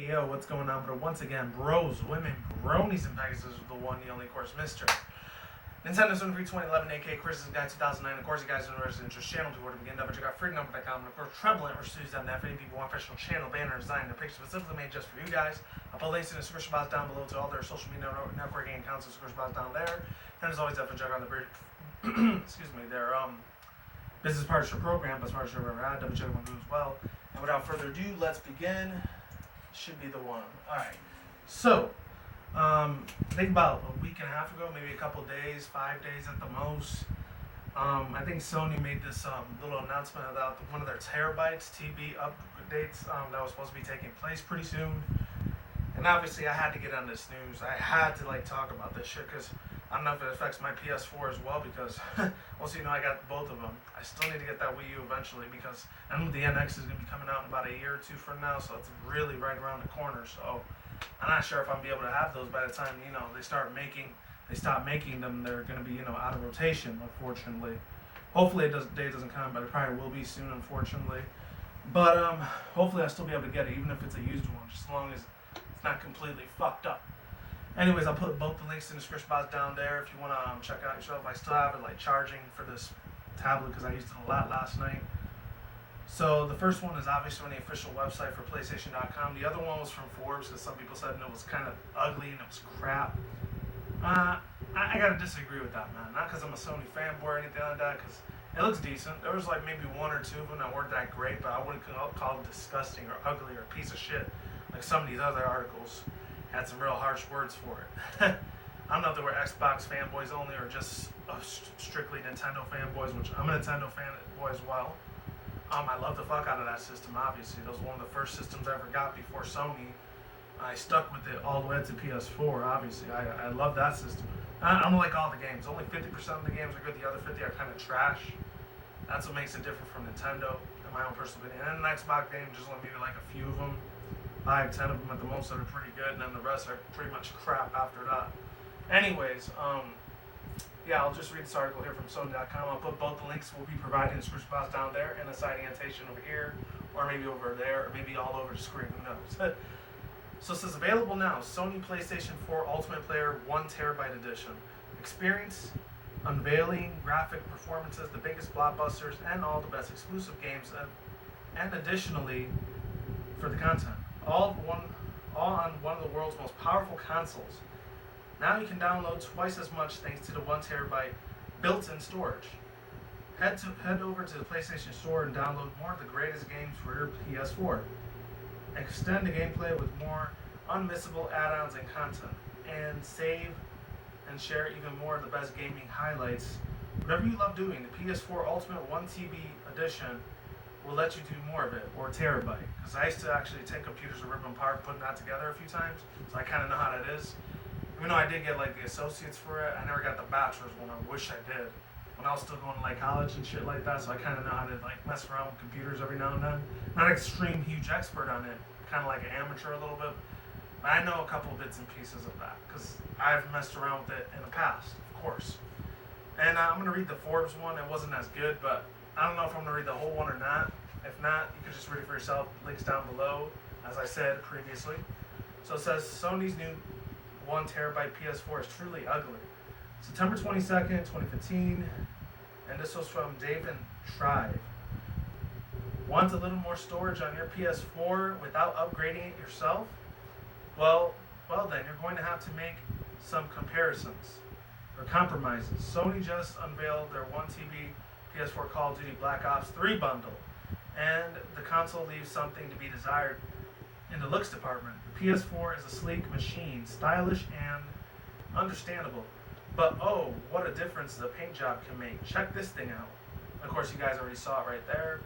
Hey yo, what's going on? But once again, bros, women, bronies, and pegasisters with the one, the only, of course, Mr. Nintendo Sony 2011, aka Chris's Guide 2009. Of course, you guys know where's the interest channel before to begin. Double check out freedomnumber.com and of course, Treble@Studios.net for any people want professional channel banner design and picture specifically made just for you guys. I'll put links in the description box down below to all their social media networking accounts in the description box down there. And as always, definitely check out their their business partnership program, best partnership I've ever had. Double check them as well. And without further ado, let's begin. Should be the one. Alright. So, I think about a week and a half ago, maybe a couple days, 5 days at the most. I think Sony made this little announcement about one of their terabytes TB updates that was supposed to be taking place pretty soon. And obviously, I had to get on this news. I had to talk about this shit because I don't know if it affects my PS4 as well because also I got both of them. I still need to get that Wii U eventually because I know the NX is going to be coming out in about a year or two from now, so it's really right around the corner. So I'm not sure if I'll be able to have those by the time they stop making them. They're going to be out of rotation, unfortunately. Hopefully the day doesn't come, but it probably will be soon, unfortunately. But hopefully I'll still be able to get it, even if it's a used one, just as long as it's not completely fucked up. Anyways, I'll put both the links in the description box down there if you want to check out yourself. I still have it charging for this tablet because I used it a lot last night. So the first one is obviously on the official website for PlayStation.com. The other one was from Forbes because some people said it was kind of ugly and it was crap. I gotta disagree with that, man. Not because I'm a Sony fanboy or anything like that, because it looks decent. There was maybe one or two of them that weren't that great, but I wouldn't call them disgusting or ugly or a piece of shit like some of these other articles had some real harsh words for it. I don't know if they were Xbox fanboys only or just strictly Nintendo fanboys, which I'm a Nintendo fanboy as well. I love the fuck out of that system, obviously. That was one of the first systems I ever got before Sony. I stuck with it all the way to PS4, obviously. I love that system. I don't like all the games. Only 50% of the games are good. The other 50 are kind of trash. That's what makes it different from Nintendo, in my own personal opinion. And an Xbox game, just maybe a few of them. 5, 10 of them at the most that are pretty good, and then the rest are pretty much crap after that. Anyways, yeah, I'll just read this article here from Sony.com. I'll put both the links will be provided in the description box down there and a side annotation over here, or maybe over there, or maybe all over the screen, who knows. So it says available now, Sony PlayStation 4 Ultimate Player 1TB edition. Experience unveiling graphic performances, the biggest blockbusters, and all the best exclusive games, and additionally for the content. All on one of the world's most powerful consoles. Now you can download twice as much thanks to the 1TB built-in storage. Head over to the PlayStation Store and download more of the greatest games for your PS4. Extend the gameplay with more unmissable add-ons and content. And save and share even more of the best gaming highlights. Whatever you love doing, the PS4 Ultimate 1TB edition will let you do more of it, or terabyte. Because I used to actually take computers and rip them apart, putting that together a few times, so I kind of know how that is. Even though I did get the associates for it, I never got the bachelor's one. I wish I did. When I was still going to college and shit like that, so I kind of know how to mess around with computers every now and then. Not an extreme huge expert on it, kind of like an amateur a little bit, but I know a couple of bits and pieces of that because I've messed around with it in the past, of course. And I'm gonna read the Forbes one. It wasn't as good, but I don't know if I'm gonna read the whole one or not. If not, you can just read it for yourself. Links down below, as I said previously. So it says Sony's new 1TB PS4 is truly ugly. September 22nd, 2015, and this was from David Tribe. Want a little more storage on your PS4 without upgrading it yourself? Well then you're going to have to make some comparisons or compromises. Sony just unveiled their 1TB PS4 Call of Duty Black Ops 3 bundle, and the console leaves something to be desired in the looks department. The PS4 is a sleek machine, stylish and understandable. But oh, what a difference the paint job can make. Check this thing out. Of course, you guys already saw it right there.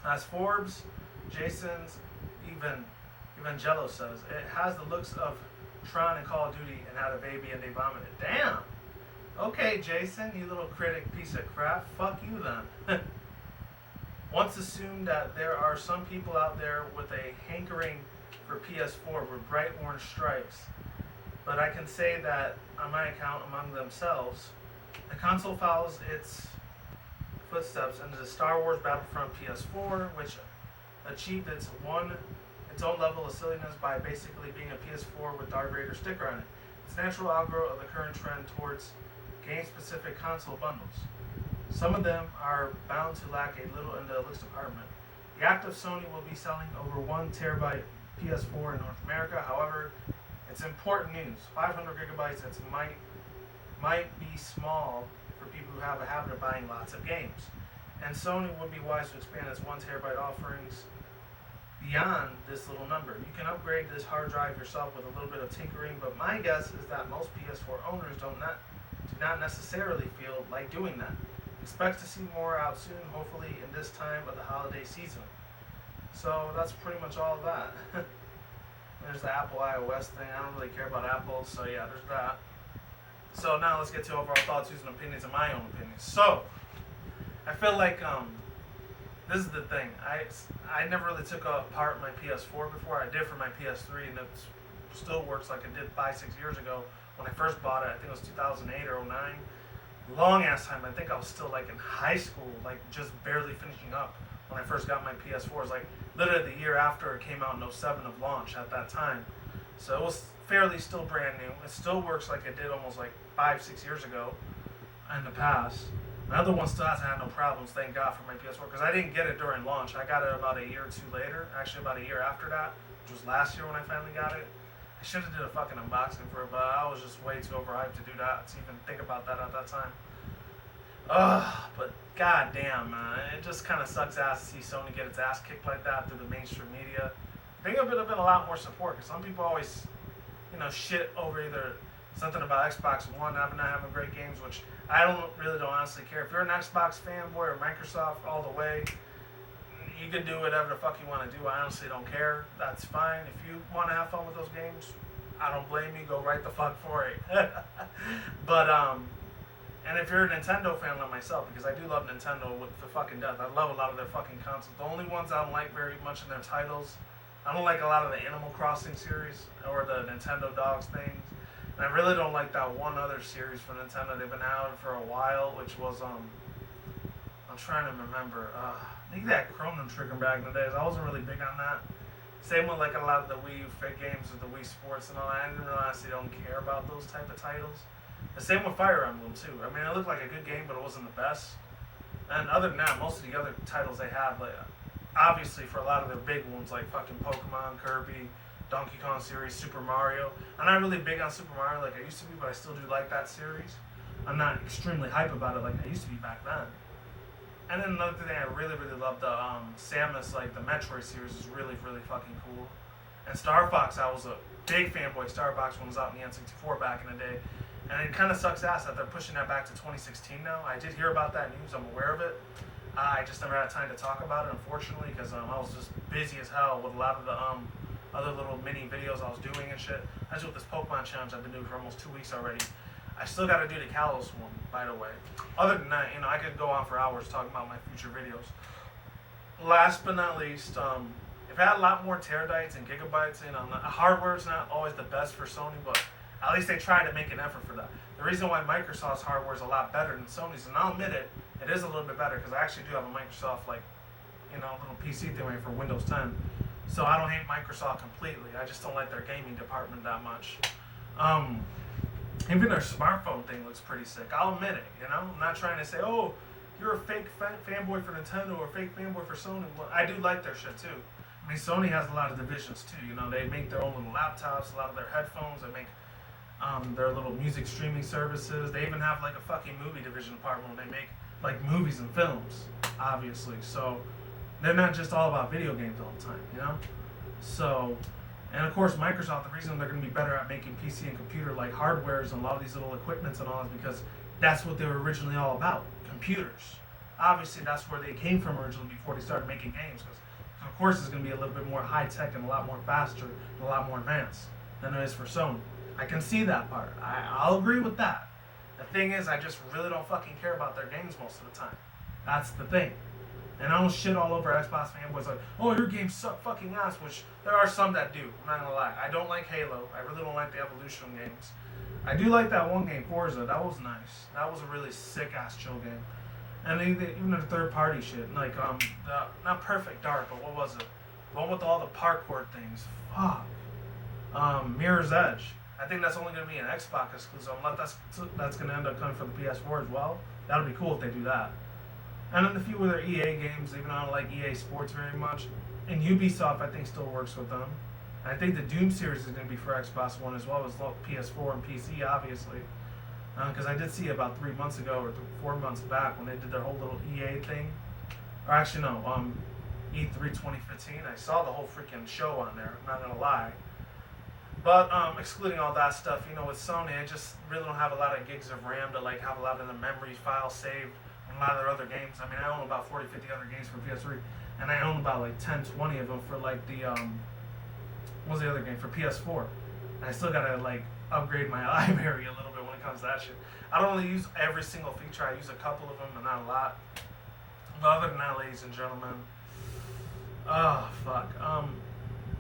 As Forbes, Jason's Evangelo says, it has the looks of Tron and Call of Duty and had a baby and they vomited. Damn! Okay, Jason, you little critic piece of crap. Fuck you then. Once assumed that there are some people out there with a hankering for PS4 with bright orange stripes, but I can say that on my account among themselves, the console follows its footsteps into the Star Wars Battlefront PS4, which achieved its its own level of silliness by basically being a PS4 with Darth Vader sticker on it. It's a natural outgrowth of the current trend towards game-specific console bundles. Some of them are bound to lack a little in the looks department. The active Sony will be selling over 1 terabyte PS4 in North America. However, it's important news. 500 gigabytes that might be small for people who have a habit of buying lots of games. And Sony would be wise to expand its 1 terabyte offerings beyond this little number. You can upgrade this hard drive yourself with a little bit of tinkering, but my guess is that most PS4 owners do not necessarily feel like doing that. Expect to see more out soon, hopefully in this time of the holiday season. So that's pretty much all of that. There's the Apple iOS thing. I don't really care about Apple, so yeah, there's that. So now let's get to overall thoughts, views, and opinions, and my own opinions. So I feel like this is the thing. I never really took apart my PS4 before. I did for my PS3, and it still works like it did 5-6 years ago when I first bought it. I think it was 2008 or 09. Long ass time. I think I was still like in high school, like just barely finishing up when I first got my PS4. It was like literally the year after it came out in 07 of launch at that time. So it was fairly still brand new. It still works like it did almost like 5-6 years ago in the past. My other one still hasn't had no problems, thank God, for my PS4, because I didn't get it during launch. I got it about a year or two later, actually about a year after that, which was last year when I finally got it. I should have did a fucking unboxing for it, but I was just way too overhyped to do that, to even think about that at that time. But goddamn, man, it just kind of sucks ass to see Sony get its ass kicked like that through the mainstream media. I think there would have been a lot more support, because some people always, shit over either something about Xbox One not having great games, which I don't honestly care. If you're an Xbox fanboy or Microsoft all the way, you can do whatever the fuck you want to do. I honestly don't care. That's fine. If you want to have fun with those games, I don't blame you. Go right the fuck for it. But and if you're a Nintendo fan like myself, because I do love Nintendo with the fucking death. I love a lot of their fucking consoles. The only ones I don't like very much in their titles, I don't like a lot of the Animal Crossing series or the Nintendo Dogs things. And I really don't like that one other series from Nintendo. They've been out for a while, which was I'm trying to remember. I think they had Chrono Trigger back in the days. I wasn't really big on that. Same with like a lot of the Wii U fit games with the Wii Sports and all that. I didn't honestly don't care about those type of titles. The same with Fire Emblem too. I mean, it looked like a good game, but it wasn't the best. And other than that, most of the other titles they had, like obviously for a lot of their big ones like fucking Pokemon, Kirby, Donkey Kong series, Super Mario. I'm not really big on Super Mario like I used to be, but I still do like that series. I'm not extremely hype about it like I used to be back then. And then another thing I really, really love, the Samus, like the Metroid series is really, really fucking cool. And Star Fox, I was a big fanboy. Star Fox when it was out in the N64 back in the day. And it kind of sucks ass that they're pushing that back to 2016 now. I did hear about that news. I'm aware of it. I just never had time to talk about it, unfortunately, because I was just busy as hell with a lot of the other little mini videos I was doing and shit. That's with this Pokemon challenge I've been doing for almost 2 weeks already. I still got to do the Kalos one, by the way. Other than that, I could go on for hours talking about my future videos. Last but not least, if I had a lot more terabytes and gigabytes, hardware is not always the best for Sony, but at least they try to make an effort for that. The reason why Microsoft's hardware is a lot better than Sony's, and I'll admit it, it is a little bit better because I actually do have a Microsoft, little PC thing for Windows 10. So I don't hate Microsoft completely. I just don't like their gaming department that much. Even their smartphone thing looks pretty sick. I'll admit it, I'm not trying to say, oh, you're a fake fanboy for Nintendo or a fake fanboy for Sony. Well, I do like their shit too. I mean, Sony has a lot of divisions too. They make their own little laptops, a lot of their headphones. They make their little music streaming services. They even have like a fucking movie division department where they make like movies and films, obviously. So they're not just all about video games all the time, So, and of course Microsoft, the reason they're going to be better at making PC and computer like hardwares and a lot of these little equipments and all is because that's what they were originally all about, computers. Obviously that's where they came from originally before they started making games, because of course it's going to be a little bit more high tech and a lot more faster and a lot more advanced than it is for Sony. I can see that part. I'll agree with that. The thing is, I just really don't fucking care about their games most of the time. That's the thing. And I don't shit all over Xbox fanboys like, oh, your games suck fucking ass, which there are some that do. I'm not gonna lie. I don't like Halo. I really don't like the Evolution games. I do like that one game, Forza. That was nice. That was a really sick ass chill game. And even the third party shit, like not Perfect Dark, but what was it? The one with all the parkour things. Fuck. Mirror's Edge. I think that's only going to be an Xbox exclusive. That's going to end up coming for the PS4 as well. That'll be cool if they do that. And then a few other EA games, even though I don't like EA Sports very much. And Ubisoft, I think, still works with them. And I think the Doom series is going to be for Xbox One as well as PS4 and PC, obviously. Because I did see about 3 months ago or 4 months back when they did their whole little EA thing. Or actually, no, E3 2015. I saw the whole freaking show on there, I'm not going to lie. But excluding all that stuff, you know, with Sony, I just really don't have a lot of gigs of RAM to like have a lot of the memory files saved on a lot of their other games. I mean, I own about 40, 50 other games for PS3, and I own about like 10, 20 of them for like the, what's the other game, for PS4. And I still gotta like upgrade my library a little bit when it comes to that shit. I don't really use every single feature, I use a couple of them, but not a lot. But other than that, ladies and gentlemen, oh, fuck.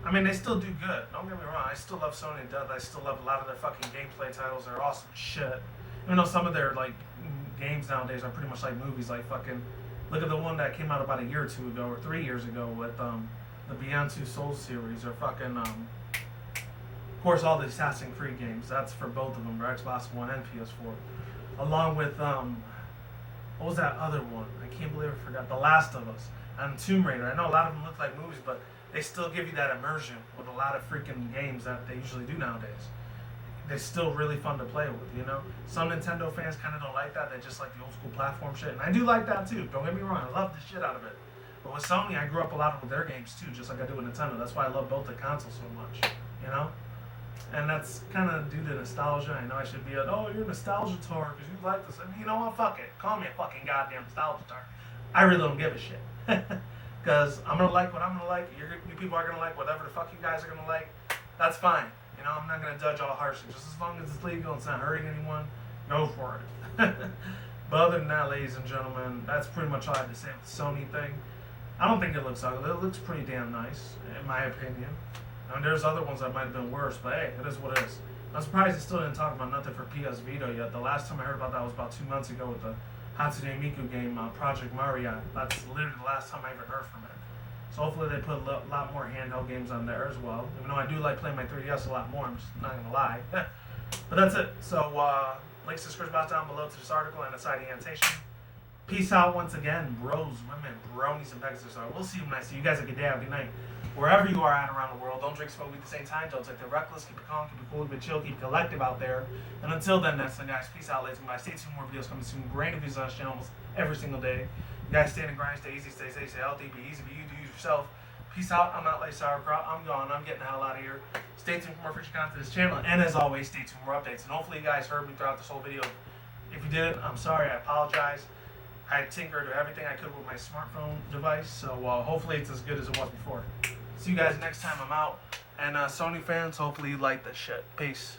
I mean, they still do good. Don't get me wrong. I still love Sony to death. I still love a lot of their fucking gameplay titles. They're awesome shit. Even though some of their like games nowadays are pretty much like movies. Like fucking, look at the one that came out about a year or two ago or 3 years ago with the Beyond Two Souls series or fucking of course all the Assassin's Creed games. That's for both of them, for Xbox One and PS4. Along with what was that other one? I can't believe I forgot. The Last of Us and Tomb Raider. I know a lot of them look like movies, but they still give you that immersion with a lot of freaking games that they usually do nowadays. They're still really fun to play with, you know? Some Nintendo fans kind of don't like that. They just like the old school platform shit. And I do like that too. Don't get me wrong. I love the shit out of it. But with Sony, I grew up a lot with their games too, just like I do with Nintendo. That's why I love both the consoles so much, you know? And that's kind of due to nostalgia. I know I should be like, oh, you're a nostalgia tar because you like this. I mean, you know what? Fuck it. Call me a fucking goddamn nostalgia tar. I really don't give a shit. Because I'm going to like what I'm going to like. You people are going to like whatever the fuck you guys are going to like. That's fine. You know, I'm not going to judge all harshly. Just as long as it's legal and it's not hurting anyone, go for it. But other than that, ladies and gentlemen, that's pretty much all I have to say with the Sony thing. I don't think it looks ugly. It looks pretty damn nice, in my opinion. I mean, there's other ones that might have been worse, but hey, it is what it is. I'm surprised they still didn't talk about nothing for PS Vita yet. The last time I heard about that was about 2 months ago with the Hatsune Miku game, Project Mario. That's literally the last time I ever heard from it. So hopefully they put a lot more handheld games on there as well. Even though I do like playing my 3DS a lot more, I'm just not going to lie. But that's it. So links to description box down below to this article and the side annotation. Peace out once again, bros, women, bronies, and pegasisters. We'll see you when I see you guys. Have a good day, have a good night. Wherever you are at around the world, don't drink, smoke, weed at the same time. Don't take the reckless. Keep it calm, keep it cool, keep it chill, keep it collective out there. And until then, that's it, guys. Peace out, ladies and guys. Stay tuned, more videos coming soon. Brain reviews on this channel almost every single day. You guys stay in the grind, stay easy, stay safe, stay healthy, be easy, be you, do yourself. Peace out. I'm not like sauerkraut. I'm gone. I'm getting the hell out of here. Stay tuned for more future content to this channel. And as always, stay tuned for more updates. And hopefully you guys heard me throughout this whole video. If you didn't, I'm sorry. I apologize. I tinkered with everything I could with my smartphone device. So hopefully it's as good as it was before. See you guys next time I'm out. And Sony fans, hopefully you like this shit. Peace.